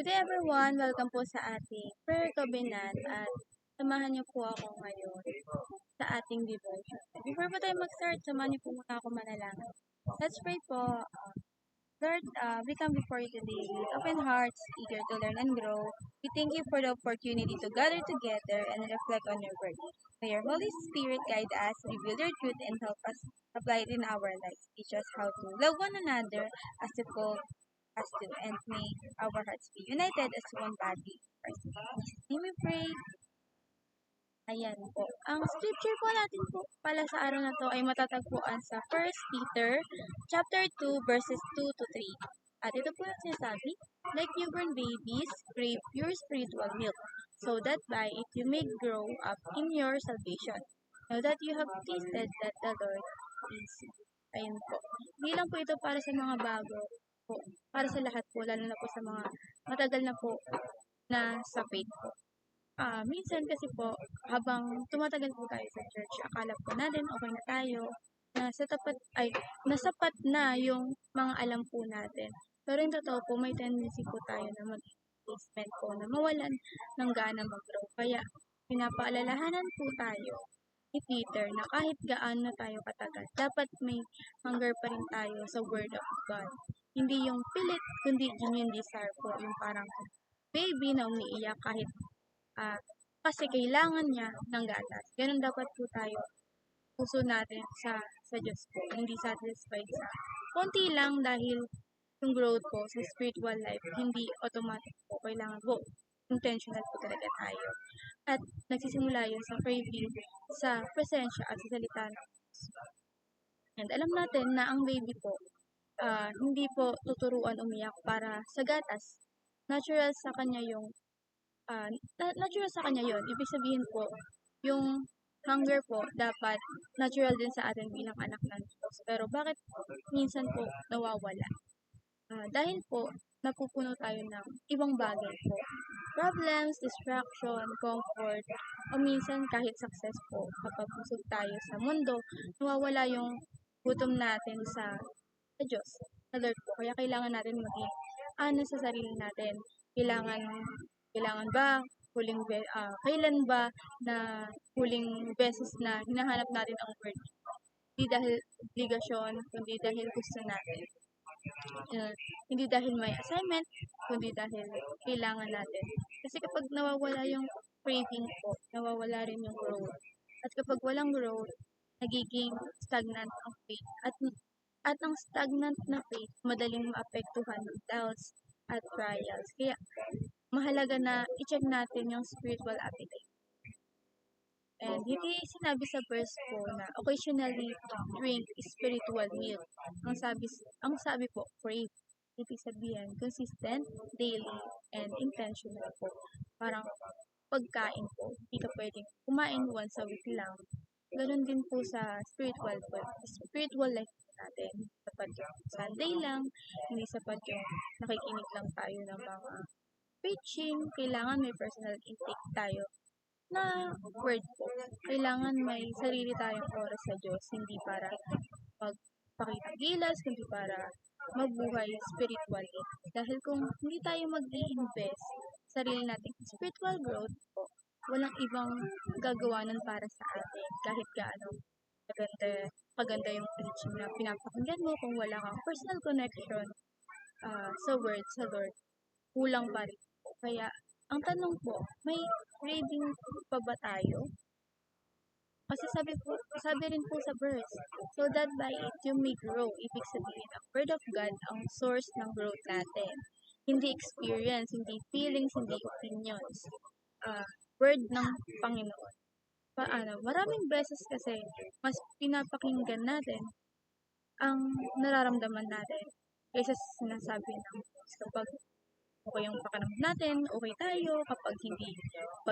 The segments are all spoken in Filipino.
Good day everyone! Welcome po sa ating prayer covenant at samahan niyo po ako ngayon sa ating devotion. Before po tayo mag-start, samahan niyo po muna ako manalangin. Let's pray po. Lord, we come before you today with open hearts, eager to learn and grow. We thank you for the opportunity to gather together and reflect on your word. May your Holy Spirit guide us, reveal your truth, and help us apply it in our lives. Teach us how to love one another as you call us to, and may our hearts be united as one body. Christ. In Jesus' name we pray. Ayan po. Ang scripture po natin po pala sa araw na to ay matatagpuan sa 1 Peter chapter 2 verses 2 to 3. At ito po ang sinasabi, like newborn babies, crave pure spiritual milk, so that by it you may grow up in your salvation. Now that you have tasted that the Lord is. Ayun po. Hindi lang po ito para sa mga bago po, para sa lahat po, lalo na po sa mga matagal na po na sa faith po. Minsan kasi po, habang tumatagal po tayo sa church, akala po natin okay na tayo, nasapat na yung mga alam po natin. Pero yung totoo po, may tendency po tayo na mag-replacement po, na mawalan ng gana mag-grow. Kaya, pinapaalalahanan po tayo ni Peter na kahit gaano na tayo katagal, dapat may hunger pa rin tayo sa Word of God. Hindi yung pilit, kundi genuine desire po, yung parang baby na umiiyak kahit kasi kailangan niya ng gatas. Ganun dapat po tayo puso natin sa Diyos po. Hindi satisfied sa konti lang dahil yung growth po sa spiritual life, hindi automatic po. Kailangan po, intentional po talaga tayo. At nagsisimula yun sa craving, sa presensya at sa salita ng Diyos. And alam natin na ang baby po, hindi po tuturuan umiyak para sa gatas. Natural sa kanya yung natural sa kanya yon. Ibig sabihin po, yung hunger po, dapat natural din sa atin bilang anak ng Diyos. Pero bakit minsan po nawawala? Dahil po, napupuno tayo ng ibang bagay po. Problems, distraction, comfort, o minsan kahit success po. Kapag busog tayo sa mundo, nawawala yung gutom natin sa Diyos, sa Lord po. Kaya kailangan natin maging sa sarili natin. Kailangan ba kailan ba na huling beses na hinahanap natin ang word? Hindi dahil obligasyon, kundi dahil gusto natin. Hindi dahil may assignment, kundi dahil kailangan natin. Kasi kapag nawawala yung craving po, nawawala rin yung growth. At kapag walang growth, nagiging stagnant ang faith. At ang stagnant na faith, madaling maapektuhan ng doubts at trials. Kaya, mahalaga na i-check natin yung spiritual appetite. And hindi sinabi sa verse po na occasionally drink spiritual milk. Ang sabi po, crave. Ibig sabihin, consistent, daily, and intentional po. Parang pagkain po. Hindi ka pwedeng kumain once a week lang. Ganon din po sa spiritual life natin. Sapat yung Sunday lang, hindi sapat yung nakikinig lang tayo ng mga preaching, kailangan may personal intake tayo na word po. Kailangan may sarili tayong oras sa Diyos, hindi para magpakita gilas, kundi para mabuhay spiritually. Dahil kung hindi tayo mag-i-invest sa sarili nating spiritual growth po, walang ibang gagawa nun para sa atin. Kahit gaano paganda yung preaching na pinapakinggan mo, kung wala kang personal connection sa word, sa Lord, kulang pa rin. Kaya, ang tanong po, may craving pa ba tayo? Kasi sabi rin po sa verse, so that by it you may grow. Ibig sabihin, ang word of God ang source ng growth natin. Hindi experience, hindi feelings, hindi opinions. Word ng Panginoon. Maraming beses kasi, mas pinapakinggan natin ang nararamdaman natin kaysa sinasabi ng Diyos. Kapag okay yung pakiramdam natin, okay tayo. Kapag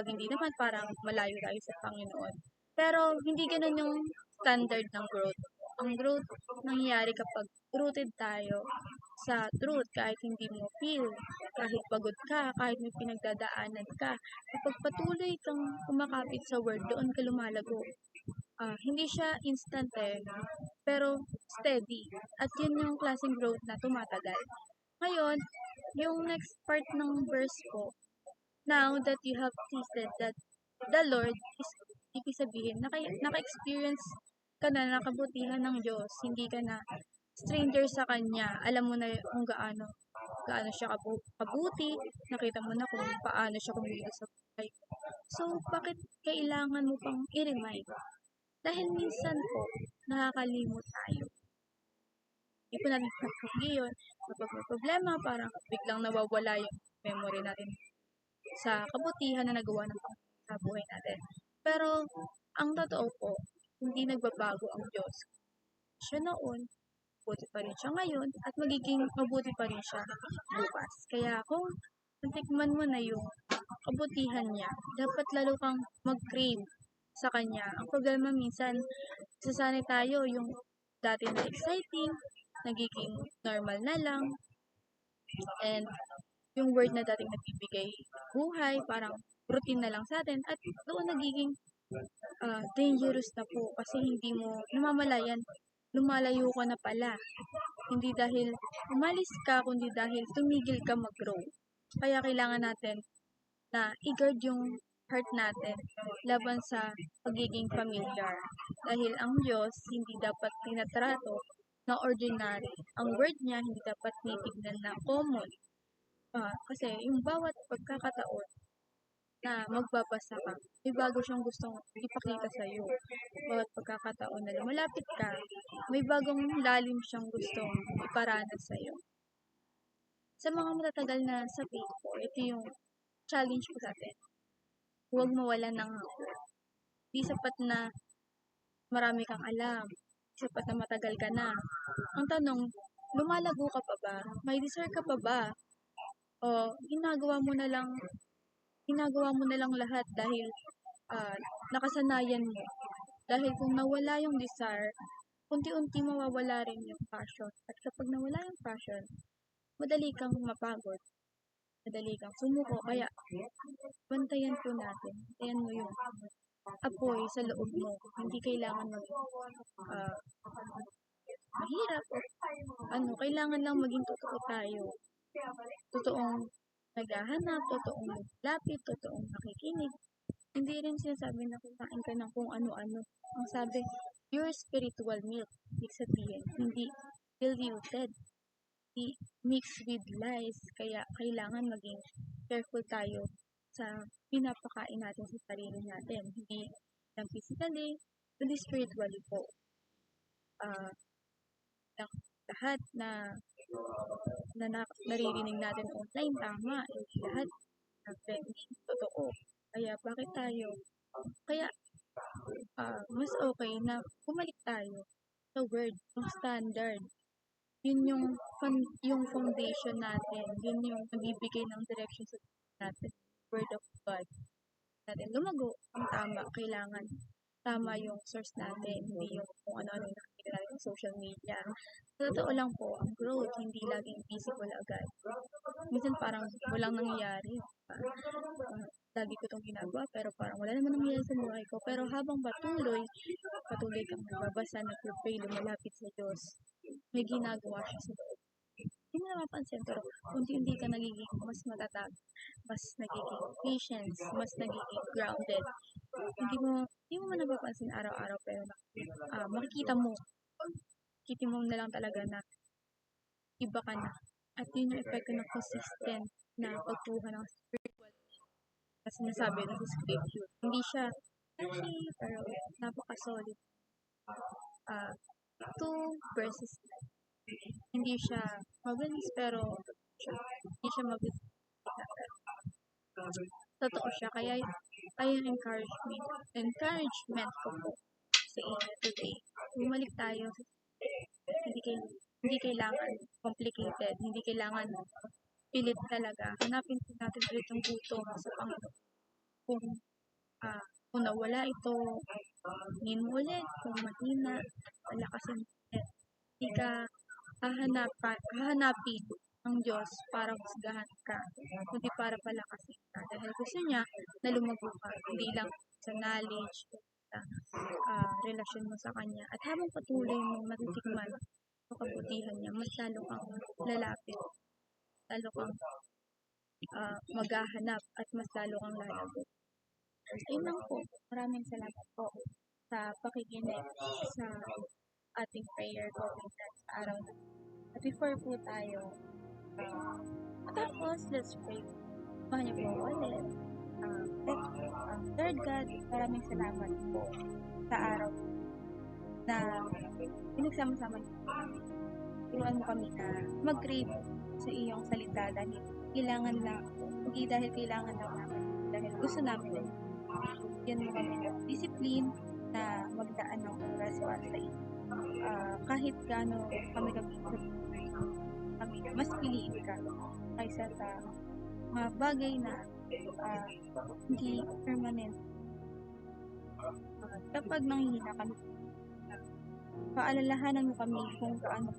hindi naman, parang malayo tayo sa Panginoon. Pero, hindi ganun yung standard ng growth. Ang growth nangyayari kapag rooted tayo sa truth, kahit hindi mo feel, kahit pagod ka, kahit may pinagdadaanan ka. Kapag patuloy kang kumakapit sa word, doon ka lumalago. Hindi siya instant pero steady. At yun yung klaseng growth na tumatagal. Ngayon, yung next part ng verse ko, now that you have tasted that the Lord is ibig sabihin, naka-experience ka na ng kabutihan ng Diyos, hindi ka na stranger sa Kanya, alam mo na kung gaano siya kabuti, nakita mo na kung paano siya kumilos sa buhay. So, bakit kailangan mo pang i-remind? Dahil minsan po, nakakalimot tayo. Hindi po natin pinapakinggan yun. Kapag may problema, parang biglang nawawala yung memory natin sa kabutihan na nagawa ng Panginoon sa buhay natin. Pero, ang totoo po, hindi nagbabago ang Diyos. Siya noon, mabuti pa rin siya ngayon, at magiging mabuti pa rin siya bukas. Kaya kung natikman mo na yung kabutihan niya, dapat lalo kang mag-crave sa kanya. Ang problema minsan, sasanay tayo yung dati na exciting, nagiging normal na lang, and yung word na dating nagbibigay buhay, parang routine na lang sa atin, at doon nagiging dangerous na po kasi hindi mo namamalayan, lumalayo ka na pala. Hindi dahil umalis ka, kundi dahil tumigil ka mag-grow. Kaya kailangan natin na i-guard yung heart natin laban sa pagiging familiar. Dahil ang Diyos hindi dapat tinatrato na ordinary. Ang word niya hindi dapat titignan na common. Kasi yung bawat pagkakataon na magbabasa ka, may bago siyang gustong ipakita sa iyo. Bawat pagkakataon na lumalapit ka, may bagong lalim siyang gustong iparanas sa iyo. Sa mga matatagal na sa faith ko, ito yung challenge ko sa atin. Huwag mawalan ng hangad. Di sapat na marami kang alam. Di sapat na matagal ka na. Ang tanong, lumalago ka pa ba? May deserve ka pa ba? O ginagawa mo na lang lahat dahil nakasanayan mo. Dahil kung nawala yung desire, unti-unti mawawala rin yung passion. At kapag nawala yung passion, madali kang mapagod. Madali kang sumuko. Kaya, bantayan po natin. Bantayan mo yung apoy sa loob mo. Hindi kailangan mahirap. Kailangan lang maging totoo tayo. Totoong naghahanap, totoong naglapit, totoong nakikinig. Hindi rin sinasabi na kumain ka ng kung ano-ano. Ang sabi, your spiritual milk. Ibig sabihin, hindi diluted, hindi mixed with lies. Kaya kailangan maging careful tayo sa pinapakain natin sa sarili natin. Hindi lang physically, kundi spiritually po. Lahat na naririnig natin online, tama. Hindi lahat na trending, totoo. Kaya bakit tayo? Kaya mas okay na bumalik tayo sa word, yung standard. Yun yung foundation natin. Yun yung nagbibigay ng direction sa natin. Word of God. Natin lumago ang tama. Kailangan tama yung source natin. Hindi yung kung ano-ano yung nakikita natin sa social media. Sa totoo lang po, ang growth hindi laging visible agad. Minsan parang walang nangyayari. Lagi ko itong ginagawa pero parang wala naman nangyayari sa buhay ko. Pero habang patuloy kang nagbabasa, nagpupray, lumalapit sa Diyos, may ginagawa siya sa loob. Hindi mo napapansin pero unti-unti ka nagiging mas matatag, mas nagiging patience, mas nagiging grounded. Hindi mo napapansin araw-araw pero makikita mo na lang talaga na iba ka na. At yun yung epekto ng consistent na pagkuha ng spiritual na sinasabi ng scripture. Hindi siya pero napaka-solid. 2 verses. Hindi siya mabilis pero hindi siya mabilis. Totoo siya. Kaya yung encouragement ko po sa inyo today. Bumalik tayo. Hindi kailangan complicated. Hindi kailangan pilit talaga. Hanapin po natin ulit ang gutom sa Panginoon. Kung nawala ito, hingin mo ulit. Kung mahina, palakasin mo ulit. Hindi ka hahanapin ng Diyos para husgahan ka, kundi para palakasin ka. Dahil gusto niya na lumago ka, hindi lang sa knowledge, sa relasyon mo sa Kanya. At habang patuloy mong matitikman ang kabutihan niya, mas lalo kang lalapit lalo kang maghahanap at mas lalo kang lalago. Ayun lang po. Maraming salamat po sa pakikinig sa ating prayer ko minsan sa araw na. At before po tayo matapos, let's pray. Samahan niyo po ako ulit. Lord God, maraming salamat po sa araw na pinagsama-sama niyo. Turuan mo kami na mag-crave sa iyong salita dahil kailangan lang, hindi dahil kailangan lang namin, dahil gusto namin din. Yan mo kami ng discipline na magdaan ng oras para sa iyo. Kahit gaano kami kami mas piliin ka kaysa sa mga bagay na hindi permanent. Kapag nanghihina kami, paalalahanan mo kami kung gaano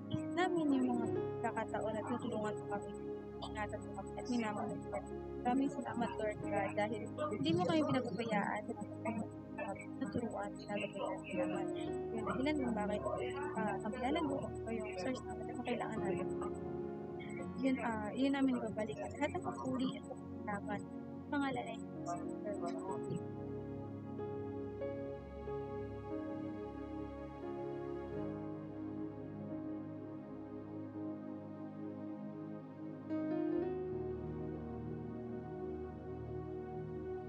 isip namin yung mga kakataon na tutulungan mo kami, ingatan mo kami at minamahal ka. Maraming salamat Lord God dahil hindi mo kami pinapabayaan at naturuan, pinagabayaan naman. Yung dahilan kung bakit kami lalago o yung source namin na kailangan natin. Yun namin babalik at lahat ng papuri at pagkakaman. Pangalan ay Jesus.